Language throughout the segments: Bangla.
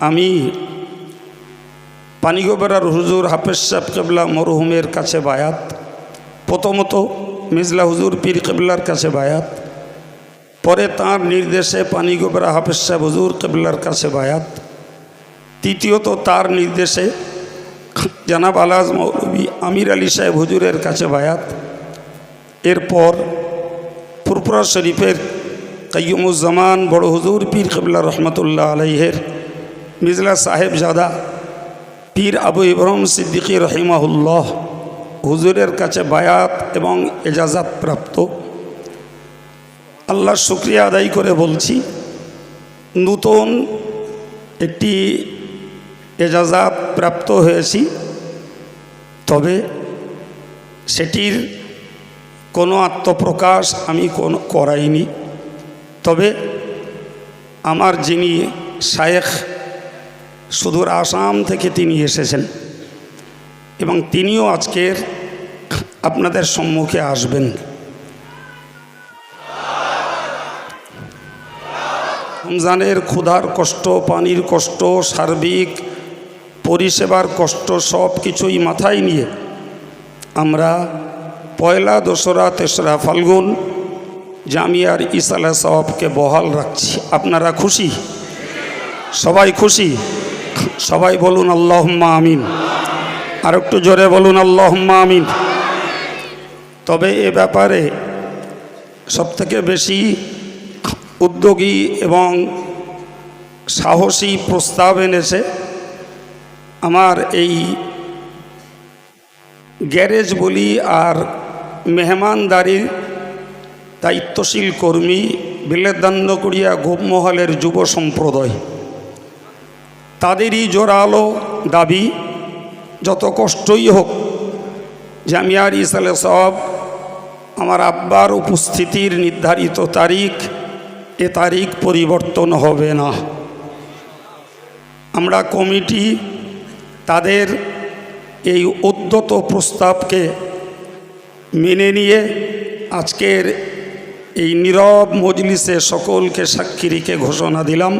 আমি পানিগোবেরার হুজুর হাফেজ সাহেব কেবলা মরহুমের কাছে বায়াত, প্রথমত মিজলা হুজুর পীর কেবলার কাছে বায়াত, পরে তাঁর নির্দেশে পানিগোবেরা হাফেজ সাহেব হুজুর কেবলার কাছে বায়াত, তৃতীয়ত তার নির্দেশে জানাব আলাজ মৌলভী আমির আলী সাহেব হুজুরের কাছে বায়াত, এরপর ফুরফুরা শরীফের কাইয়ুমুজ্জামান বড় হুজুর পীর কেবলা রহমতুল্লাহ আলাইহের মিজলা সাহেবজাদা পীর আবু ইব্রাহিম সিদ্দিকী রহিমাহুল্লাহ হুজুরের কাছে বায়াত এবং এজাজাত প্রাপ্ত। আল্লাহর শুকরিয়া আদায় করে বলছি, নূতন একটি এজাজাত প্রাপ্ত হয়েছি, তবে সেটির কোনো আত্মপ্রকাশ আমি করাইনি। তবে আমার যিনি শায়েখ সুদূর আসাম থেকে তিনি এসেছেন এবং তিনিও আজকের আপনাদের সম্মুখে আসবেন। রমজানের ক্ষুধার কষ্ট, পানির কষ্ট, সার্বিক পরিষেবার কষ্ট সব কিছুই মাথায় নিয়ে আমরা পয়লা, দোসরা, তেসরা ফাল্গুন জামিয়ার ইসালা সওয়াবকে বহাল রাখছি। আপনারা খুশি? সবাই খুশি? সবাই বলুন আল্লাহুম্মা আমিন। আর একটু জোরে বলুন আল্লাহুম্মা আমিন। তবে এ ব্যাপারে সবথেকে বেশি উদ্যোগী এবং সাহসী প্রস্তাব এনেছে আমার এই গ্যারেজ বলি আর মেহমানদারির দায়িত্বশীল কর্মী বিলেদান্নকুড়িয়া গোপমহলের যুব সম্প্রদায়। তাদেরই জোরালো দাবি, যত কষ্টই হোক জামিয়ার ইসালে সওয়াব আমার আব্বার উপস্থিতির নির্ধারিত তারিখ, এ তারিখ পরিবর্তন হবে না। আমরা কমিটি তাদের এই উদ্যত প্রস্তাবকে মেনে নিয়ে আজকের এই নীরব মজলিসে সকলকে সাক্ষী রেখে ঘোষণা দিলাম।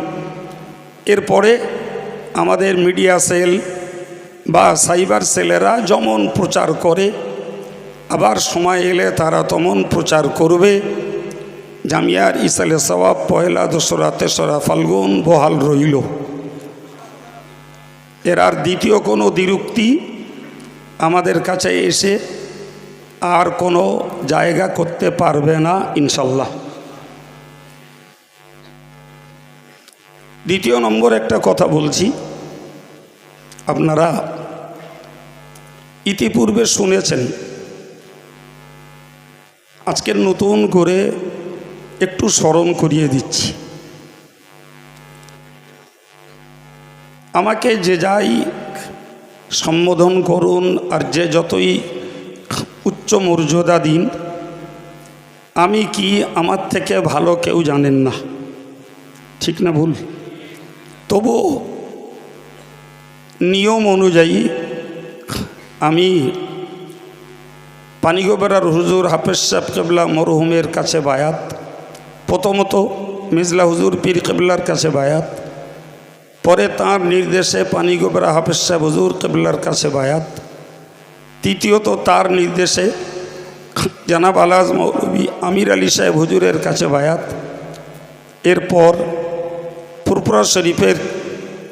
এরপরে আমাদের মিডিয়া সেল বা সাইবার সেলেরা যেমন প্রচার করে, আবার সময় এলে তারা তেমন প্রচার করবে। জামিয়ার ইসালে সওয়াব পয়লা, দোসরা, তেসরা ফাল্গুন বহাল রইল। এর আর দ্বিতীয় কোনো দ্বিরুক্তি আমাদের কাছে এসে আর কোনো জায়গা করতে পারবে না ইনশাল্লাহ। দ্বিতীয় নম্বর একটা কথা বলছি, আপনারা ইতিপূর্বে শুনেছেন, আজকের নতুন করে একটু স্মরণ করিয়ে দিচ্ছি। আমাকে যে যাই সম্বোধন করুন আর যে যতই উচ্চ মর্যাদা দিন, আমি কি আমার থেকে ভালো কেউ জানেন না, ঠিক না ভুল? তবু নিয়ম অনুযায়ী আমি পানিগোবেরার হুজুর হাফেজ সাহেব কেবলা মরহুমের কাছে বায়াত, প্রথমত মিজলা হুজুর পীর কেবলার কাছে বায়াত, পরে তাঁর নির্দেশে পানিগোবেরা হাফেজ সাহেব হুজুর কেবলার কাছে বায়াত, তৃতীয়ত তার নির্দেশে জানাব আলাজ মৌলভী আমির আলী সাহেব হুজুরের কাছে বায়াত, এরপর ফুরফুরা শরীফের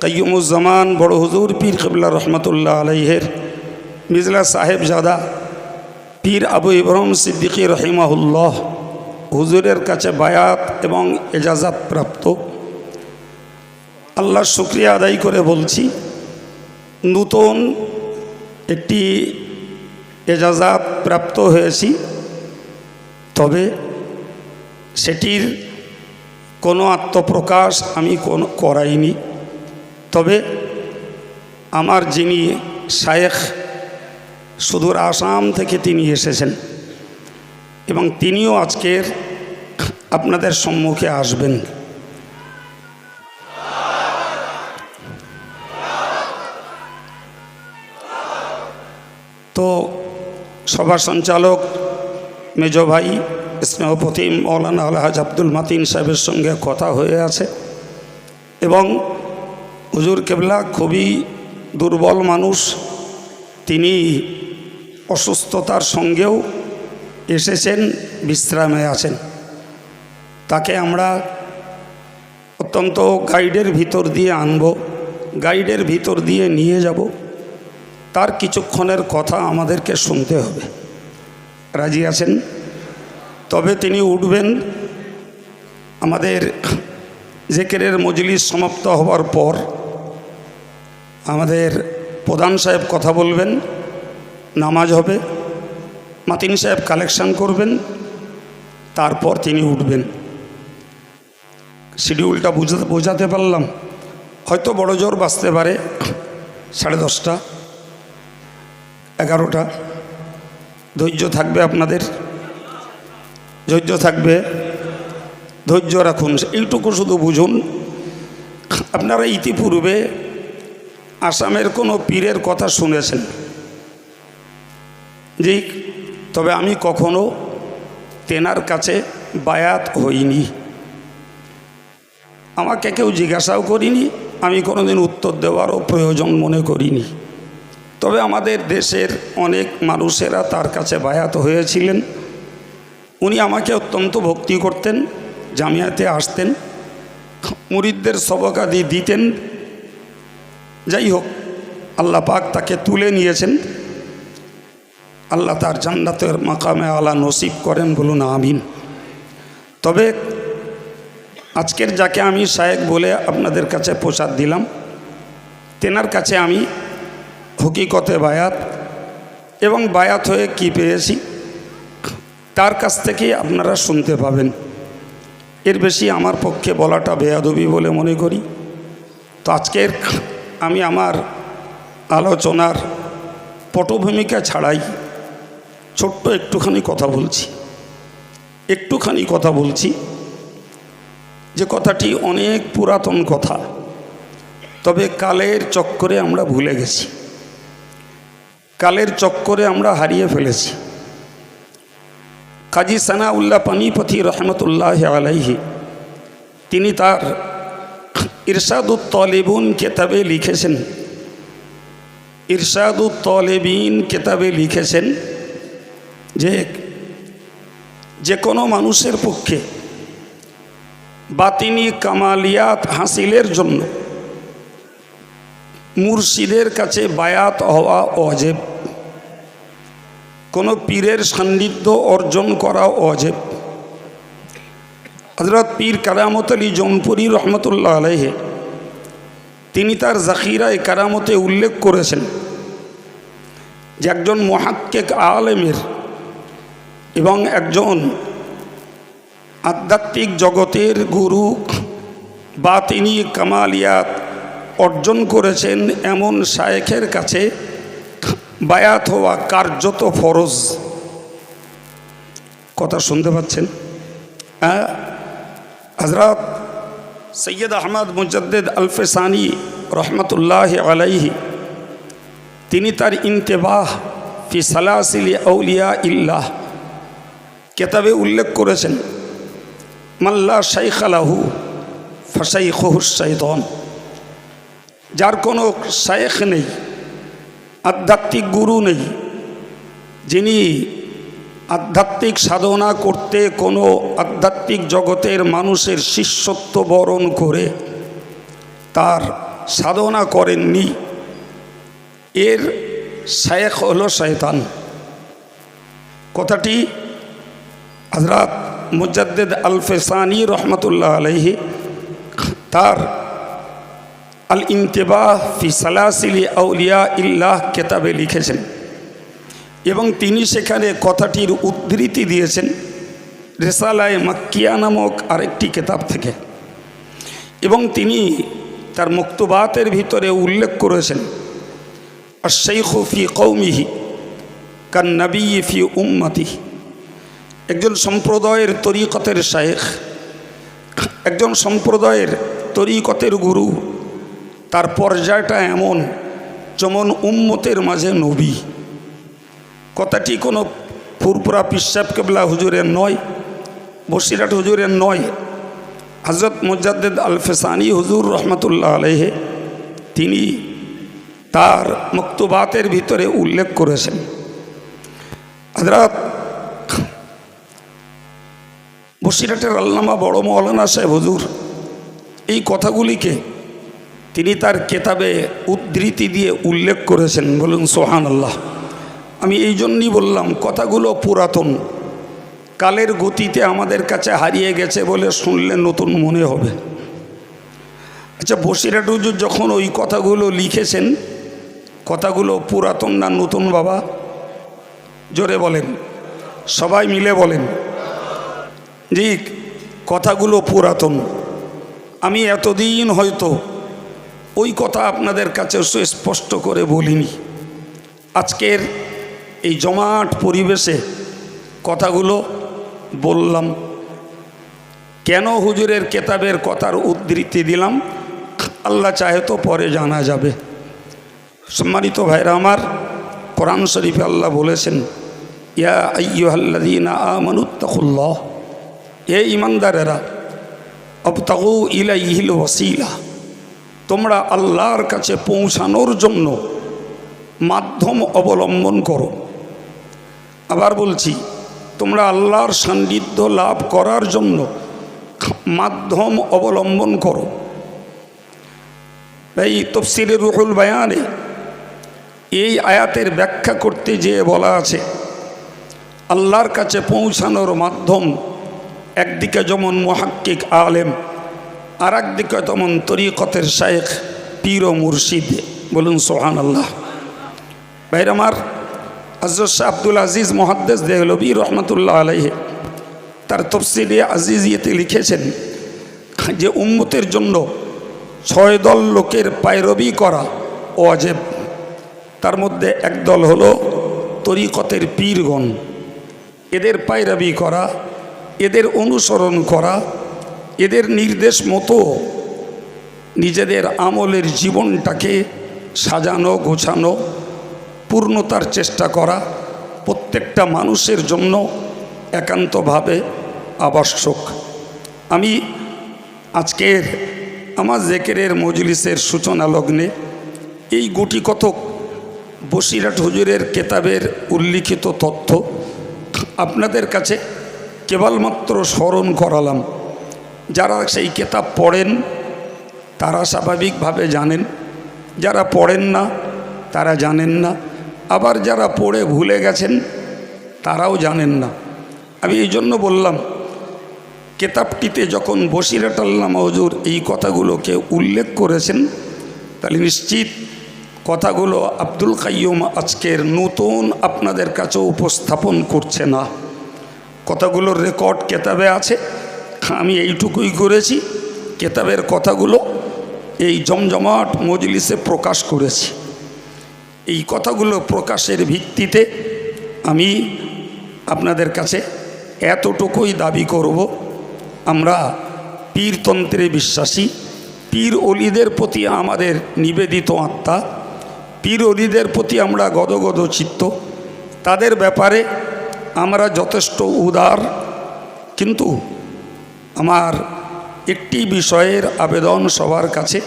কাইয়ুমুজ্জামান বড় হুজুর পীর কেবলা রহমতুল্লাহ আলাইহের মিজলা সাহেবজাদা পীর আবু ইব্রাহিম সিদ্দিকী রহিমাহুল্লাহ হুজুরের কাছে বায়াত এবং এজাজাত প্রাপ্ত। আল্লাহর শুকরিয়া আদায় করে বলছি, নূতন একটি এজাজাত প্রাপ্ত হয়েছি, তবে সেটির কোনো আত্মপ্রকাশ আমি করাইনি। তবে আমার যিনি শায়েখ সুদূর আসাম থেকে তিনি এসেছেন এবং তিনিও আজকের আপনাদের সম্মুখে আসবেন। তো সভা সঞ্চালক মেজ ভাই স্নেহপতি মৌলানা আলহাজ আব্দুল মাতিন সাহেবের সঙ্গে কথা হয়ে আছে এবং হুজুর কেবলা খুবই দুর্বল মানুষ, তিনি অসুস্থতার সঙ্গেও এসেছেন, বিশ্রামে আছেন। তাকে আমরা অত্যন্ত গাইডের ভিতর দিয়ে আনব, গাইডের ভিতর দিয়ে নিয়ে যাব। তার কিছুক্ষণের কথা আমাদেরকে শুনতে হবে। রাজি আছেন? তবে তিনি উঠবেন। আমাদের জিকিরের মজলিস সমাপ্ত হওয়ার পর আমাদের প্রধান সাহেব কথা বলবেন, নামাজ হবে, মাতিন সাহেব কালেকশন করবেন, তারপর তিনি উঠবেন। শিডিউলটা বোঝাতে পারলাম? হয়তো বড় জোর বাঁচতে পারে 10:30, 11টা। ধৈর্য থাকবে আপনাদের, ধৈর্য থাকবে, ধৈর্য রাখুন। এইটুকু শুধু বুঝুন, আপনারা ইতিপূর্বে আসামের কোনো পীরের কথা শুনেছেন? জি, তবে আমি কখনো তেনার কাছে বায়াত হইনি, আমাকে কেউ জিজ্ঞাসাও করিনি, আমি কোনোদিন উত্তর দেওয়ারও প্রয়োজন মনে করিনি। তবে আমাদের দেশের অনেক মানুষেরা তার কাছে বায়াত হয়েছিলেন। উনি আমাকে অত্যন্ত ভক্তি করতেন, জামিয়াতে আসতেন, মুরিদদের সবক আদি দিতেন। যাই হোক, আল্লাহ পাক তাকে তুলে নিয়েছেন। আল্লাহ তার জান্নাতের মাকামে আলা নসিব করেন, বলুন আমিন। তবে আজকের যাকে আমি শায়েখ বলে আপনাদের কাছে প্রসাদ দিলাম, তেনার কাছে আমি হকিকতে বায়াত এবং বায়াত হয়ে কি পেয়েছি তার কাছ থেকেই আপনারা শুনতে পাবেন। এর বেশি আমার পক্ষে বলাটা বেয়াদবি বলে মনে করি। তো আজকের আমি আমার আলোচনার পটভূমিকা ছাড়াই ছোট্ট একটুখানি কথা বলছি, যে কথাটি অনেক পুরাতন কথা, তবে কালের চক্করে আমরা ভুলে গেছি, কালের চক্করে আমরা হারিয়ে ফেলেছি। কাজী সানাউল্লাহ পানিপথী রহমতুল্লাহ আলাইহি তিনি তার ইরশাদুত তালিবুন কিতাবে লিখেছেন, ইরশাদুত তালিবিন কিতাবে লিখেছেন যে কোনো মানুষের পক্ষে বাতিনি কামালিয়াত হাসিলের জন্য মুর্শিদের কাছে বায়াত হওয়া ওয়াজিব, কোনো পীরের সান্নিধ্য অর্জন করা ওয়াজিব। হযরত পীর কারামত আলী জৌনপুরী রহমতুল্লাহ আলাইহি তিনি তার জাখিরায়ে কারামতে উল্লেখ করেছেন যে একজন মুহাক্কিক আলেমের এবং একজন আধ্যাত্মিক জগতের গুরু বাতিনি কামালিয়াত অর্জন করেছেন এমন শায়েখের কাছে বায়াত হওয়া কার্যত ফরজ। কথা শুনতে পাচ্ছেন? হযরত সৈয়দ আহমদ মুজাদ্দিদ আল-ফিসানি রহমতুল্লাহ আলাইহি তিনি তার ইন্তেবাহ ফি সালাসিল আউলিয়া ইল্লাহ কিতাবে উল্লেখ করেছেন, মাল্লা শাইখ লাহু ফাশাইখুহু শাইতান, যার কোনো শায়েখ নেই, আধ্যাত্মিক গুরু নেই, যিনি আধ্যাত্মিক সাধনা করতে কোনো আধ্যাত্মিক জগতের মানুষের শিষ্যত্ব বরণ করে তার সাধনা করেননি, এর শায়েখ হলো শয়তান। কথাটি হযরত মুজাদ্দিদ আল-ফিসানি রহমতুল্লাহ আলাইহি তার আল ইন্তিবাহ ফি সালাসিল আউলিয়া ইল্লাহ কিতাবে লিখেছেন এবং তিনি সেখানে কথাটির উদ্ধৃতি দিয়েছেন রিসালায়ে মাক্কিয়া নামক আরেকটি কিতাব থেকে, এবং তিনি তার মক্তুবাতের ভিতরে উল্লেখ করেছেন আশ-শাইখু ফি কওমিহি কান নবী ফি উম্মতিহি, একজন সম্প্রদায়ের তরিকতের শায়েখ, একজন সম্প্রদায়ের তরিকতের গুরু, তার পর্যায়টা এমন যেমন উম্মতের মাঝে নবী। কথাটি কোনো ফুরপুরা পিসাব কেবলা হুজুরের নয়, বসিরহাট হুজুরের নয়, হযরত মুজাদ্দিদ আল-ফিসানি হুজুর রহমতুল্লাহ আলাইহি তিনি তার মক্তুবাতের ভিতরে উল্লেখ করেছেন। হযরত বসিরহাটের আল্লামা বড় মৌলানা সাহেব হুজুর এই কথাগুলিকে তিনি তার কেতাবে উদ্ধৃতি দিয়ে উল্লেখ করেছেন। বলুন সুবহানাল্লাহ। আমি এই জন্যই বললাম কথাগুলো পুরাতন, কালের গতিতে আমাদের কাছে হারিয়ে গেছে বলে শুনলে নতুন মনে হবে। আচ্ছা, বসিরহাট হুজুর যখন ওই কথাগুলো লিখেছেন, কথাগুলো পুরাতন না নতুন বাবা? জোরে বলেন, সবাই মিলে বলেন। জি, কথাগুলো পুরাতন। আমি এতদিন হয়তো ওই কথা আপনাদের কাছে সুস্পষ্ট করে বলিনি। আজকের এই জমাট পরিবেশে কথাগুলো বললাম। কেন হুজুরের কেতাবের কথার উদ্ধৃতি দিলাম আল্লাহ চাহে তো পরে জানা যাবে। সম্মানিত ভাইরা আমার, কোরআন শরীফে আল্লাহ বলেছেন, ইয়া আইয়ুহাল্লাযীনা আমানুত্তাকুল্লাহ, হে ঈমানদারেরা, আবতাগু ইলাইহিল ওয়াসিলা, তোমরা আল্লাহর কাছে পৌঁছানোর জন্য মাধ্যম অবলম্বন করো। আবার বলছি, তোমরা আল্লাহর সান্নিধ্য লাভ করার জন্য মাধ্যম অবলম্বন করো। এই তাফসীরে রুহুল বায়ানে এই আয়াতের ব্যাখ্যা করতে যেয়ে বলা আছে, আল্লাহর কাছে পৌঁছানোর মাধ্যম একদিকে যেমন মুহাক্কিক আলেম, আর একদিকে তেমন তরিকতের শায়েখ পীর ও মুর্শিদ। বলুন সুবহানাল্লাহ। ভাইরা আমার, হযরত শাহ আব্দুল আজিজ মুহাদ্দিস দেহলভী রহমাতুল্লাহ আলাইহি তার তাফসীরে আজিজিয়াতে লিখেছেন যে উম্মতের জন্য 6 দল লোকের পায়রবি করা ওয়াজিব। তার মধ্যে এক দল হলো তরিকতের পীরগণ। এদের পায়রবি করা, এদের অনুসরণ করা, এদের নির্দেশ মতো নিজেদের আমলের জীবনটাকে সাজানো গোছানো, পূর্ণতার চেষ্টা করা প্রত্যেকটা মানুষের জন্য একান্তভাবে আবশ্যক। আমি আজকের আমার জিকিরের মজলিসের সূচনা লগ্নে এই গুটি কতক বসিরহাট হুজুরের কেতাবের উল্লিখিত তথ্য আপনাদের কাছে কেবলমাত্র স্মরণ করালাম। যারা সেই কেতাব পড়েন তারা স্বাভাবিকভাবে জানেন, যারা পড়েন না তারা জানেন না, আবার যারা পড়ে ভুলে গেছেন তারাও জানেন না। আমি এই জন্য বললাম, কেতাবটিতে যখন বসিরহাট আল্লামা হুজুর এই কথাগুলোকে উল্লেখ করেছেন, তাহলে নিশ্চিত কথাগুলো আব্দুল কাইয়ুম আজকের নতুন আপনাদের কাছে উপস্থাপন করছে না। কথাগুলোর রেকর্ড কেতাবে আছে, আমি এইটুকুই করেছি, কেতাবের কথাগুলো এই জমজমাট মজলিসে প্রকাশ করেছি। এই কথাগুলো প্রকাশের ভিত্তিতে আমি আপনাদের কাছে এতটুকুই দাবি করব, আমরা পীরতন্ত্রে বিশ্বাসী, পীর অলিদের প্রতি আমাদের নিবেদিত আত্মা, পীর অলিদের প্রতি আমরা গদগদ চিত্ত, তাদের ব্যাপারে আমরা যথেষ্ট উদার। কিন্তু আমার একটি বিষয়ের আবেদন সবার কাছে,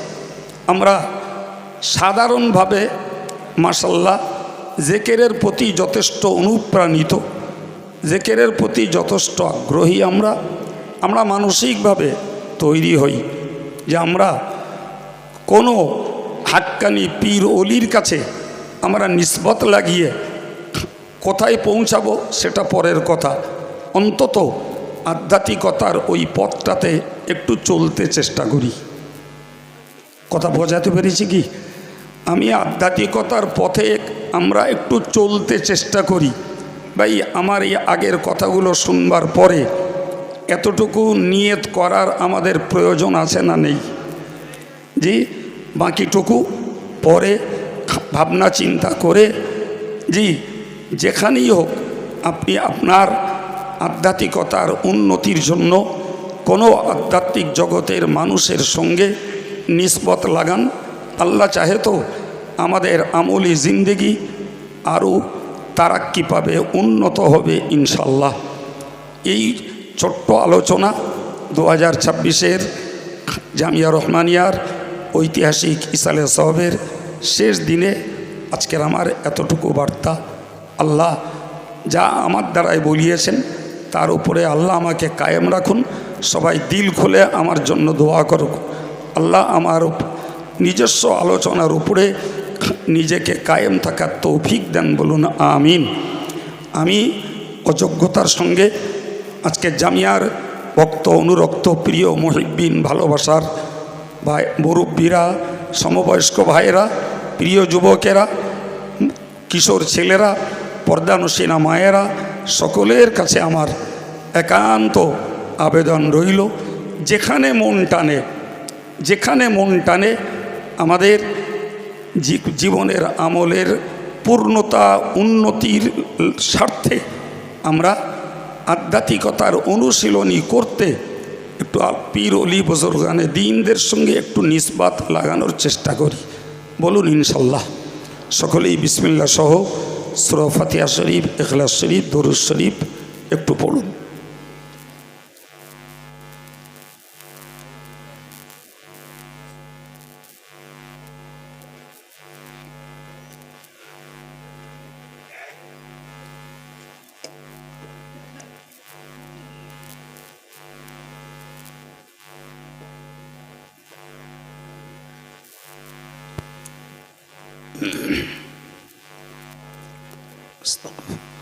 আমরা সাধারণভাবে মাশাআল্লাহ জিকিরের প্রতি যথেষ্ট অনুপ্রাণিত, জিকিরের প্রতি যথেষ্ট আগ্রহী। আমরা মানসিকভাবে তৈরি হই যে আমরা কোনো হাক্কানি পীর অলির কাছে আমরা নিসবত লাগিয়ে কোথায় পৌঁছাবো সেটা পরের কথা, অন্তত আধ্যাত্মিকতার ওই পথটাতে একটু চলতে চেষ্টা করি। কথা বোঝাতে পেরেছি কি? আমি আধ্যাত্মিকতার পথে আমরা একটু চলতে চেষ্টা করি। ভাই, আমার এই আগের কথাগুলো শুনবার পরে এতটুকু নিয়ত করার আমাদের প্রয়োজন আছে না নেই? জি, বাকিটুকু পরে ভাবনা চিন্তা করে, জি যেখানেই হোক আপনি আপনার আধ্যাত্মিকতার উন্নতির জন্য কোনো আধ্যাত্মিক জগতের মানুষের সঙ্গে নিসবত লাগান। আল্লাহ চাহে তো আমাদের আমলি জিন্দেগি আরও তারাক্কি পাবে, উন্নত হবে ইনশাল্লাহ। এই ছোট্ট আলোচনা 2026-এর জামিয়া রহমানিয়ার ঐতিহাসিক ইসালে সাহেবের শেষ দিনে আজকের আমার এতটুকু বার্তা। আল্লাহ যা আমার দ্বারাই বলিয়েছেন তার উপরে আল্লাহ আমাকে কায়েম রাখুন। সবাই দিল খুলে আমার জন্য দোয়া করুক। আল্লাহ আমার নিজস্ব আলোচনার উপরে নিজেকে কায়েম থাকার তৌফিক দেন, বলুন আমিন। আমি অযোগ্যতার সঙ্গে আজকে জামিয়ার ভক্ত অনুরক্ত প্রিয় মুহিব্বিন ভালোবাসার ভাই মুরব্বীরা, সমবয়স্ক ভাইয়েরা, প্রিয় যুবকেরা, কিশোর ছেলেরা, পর্দানুসীনা মায়েরা, সকলের কাছে আমার একান্ত আবেদন রইল, যেখানে মন টানে আমাদের জীবনের আমলের পূর্ণতা উন্নতির স্বার্থে আমরা আধ্যাত্মিকতার অনুশীলনী করতে একটু পীর অলি বুজুর্গানে দ্বীনদের সঙ্গে একটু নিসবাত লাগানোর চেষ্টা করি, বলুন ইনশাল্লাহ। সকলেই বিসমিল্লাহ সহ সূরা ফাতিহা শরীফ, ইখলাস শরীফ, দরুদ শরীফ একটু পড়ুন। استغفر